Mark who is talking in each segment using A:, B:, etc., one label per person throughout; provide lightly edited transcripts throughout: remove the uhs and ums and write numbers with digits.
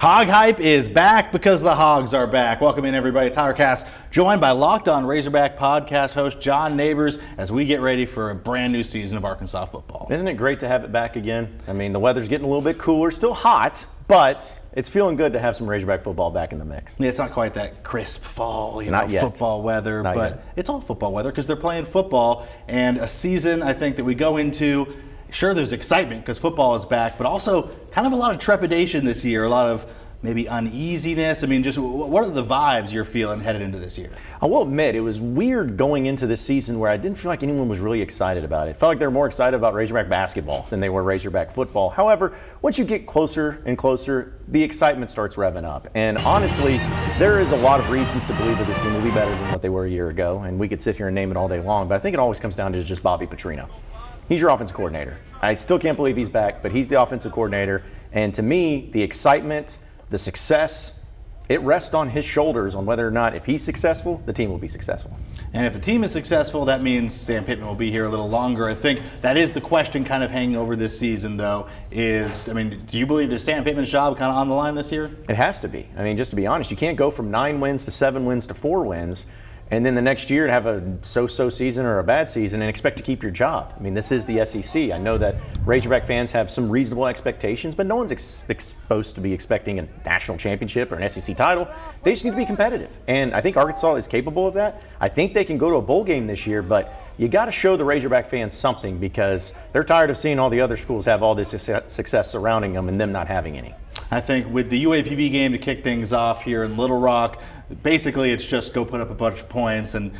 A: HogHype is back because the Hogs are back. Welcome in, everybody. Tyler Cass, joined by Locked On Razorback podcast host John Nabors as we get ready for a brand new season of Arkansas football.
B: Isn't it great to have it back again? I mean, the weather's getting a little bit cooler, still hot, it's feeling good to have some Razorback football back in the mix.
A: Yeah, it's not quite that crisp fall,
B: Not yet.
A: football weather,
B: Not
A: but
B: yet.
A: It's all football weather because they're playing football, and a season I think that we go into. Sure, there's excitement because football is back, but also kind of a lot of trepidation this year, a lot of maybe uneasiness. I mean, just what are the vibes you're feeling headed into this year?
B: I will admit, it was weird going into this season where I didn't feel like anyone was really excited about it. It felt like they were more excited about Razorback basketball than they were Razorback football. However, once you get closer and closer, the excitement starts revving up. And honestly, there is a lot of reasons to believe that this team will be better than what they were a year ago, and we could sit here and name it all day long, but I think it always comes down to just Bobby Petrino. He's your offensive coordinator. I still can't believe he's back, but he's the offensive coordinator. And to me, the excitement, the success, it rests on his shoulders on whether or not, if he's successful, the team will be successful.
A: And if the team is successful, that means Sam Pittman will be here a little longer. I think that is the question kind of hanging over this season, though, is, I mean, do you believe that Sam Pittman's job kind of on the line this year?
B: It has to be. I mean, just to be honest, you can't go from 9 wins to 7 wins to 4 wins and then the next year to have a so-so season or a bad season and expect to keep your job. I mean, this is the SEC. I know that Razorback fans have some reasonable expectations, but no one's supposed to be expecting a national championship or an SEC title. They just need to be competitive. And I think Arkansas is capable of that. I think they can go to a bowl game this year, but you got to show the Razorback fans something because they're tired of seeing all the other schools have all this success surrounding them and them not having any.
A: I think with the UAPB game to kick things off here in Little Rock, basically it's just go put up a bunch of points and,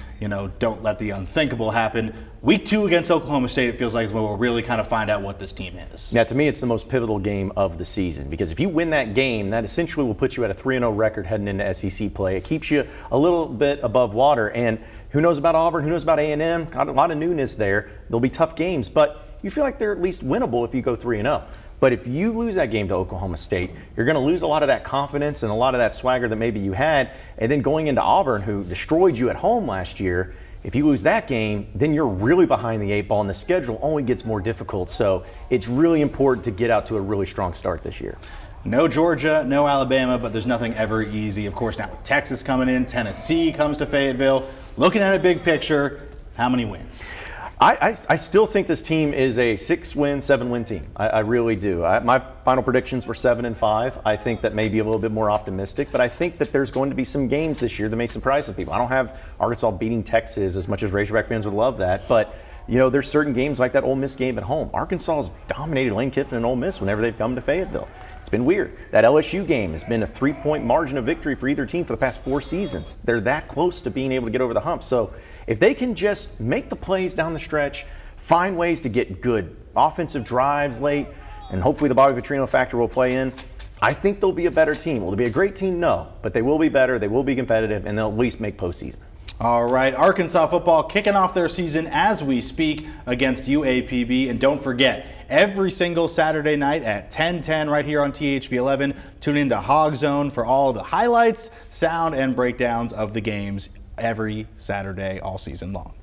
A: don't let the unthinkable happen. Week 2 against Oklahoma State, it feels like is when we'll really kind of find out what this team is.
B: Yeah, to me, it's the most pivotal game of the season because if you win that game, that essentially will put you at a 3-0 record heading into SEC play. It keeps you a little bit above water, and who knows about Auburn, who knows about A&M, got a lot of newness there. There'll be tough games, but you feel like they're at least winnable if you go 3-0. But if you lose that game to Oklahoma State, you're going to lose a lot of that confidence and a lot of that swagger that maybe you had. And then going into Auburn, who destroyed you at home last year, if you lose that game, then you're really behind the 8 ball and the schedule only gets more difficult. So it's really important to get out to a really strong start this year.
A: No Georgia, no Alabama, but there's nothing ever easy. Of course, now with Texas coming in, Tennessee comes to Fayetteville. Looking at a big picture, how many wins?
B: I still think this team is a 6-win, 7-win team. I really do. My final predictions were 7-5. I think that may be a little bit more optimistic, but I think that there's going to be some games this year that may surprise some people. I don't have Arkansas beating Texas as much as Razorback fans would love that, but there's certain games like that Ole Miss game at home. Arkansas has dominated Lane Kiffin and Ole Miss whenever they've come to Fayetteville. It's been weird. That LSU game has been a 3-point margin of victory for either team for the past 4 seasons. They're that close to being able to get over the hump. So if they can just make the plays down the stretch, find ways to get good offensive drives late, and hopefully the Bobby Petrino factor will play in, I think they'll be a better team. Will they be a great team? No. But they will be better, they will be competitive, and they'll at least make postseason.
A: All right, Arkansas football kicking off their season as we speak against UAPB. And don't forget, every single Saturday night at 10:10 right here on THV 11, tune in to Hog Zone for all the highlights, sound, and breakdowns of the games every Saturday all season long.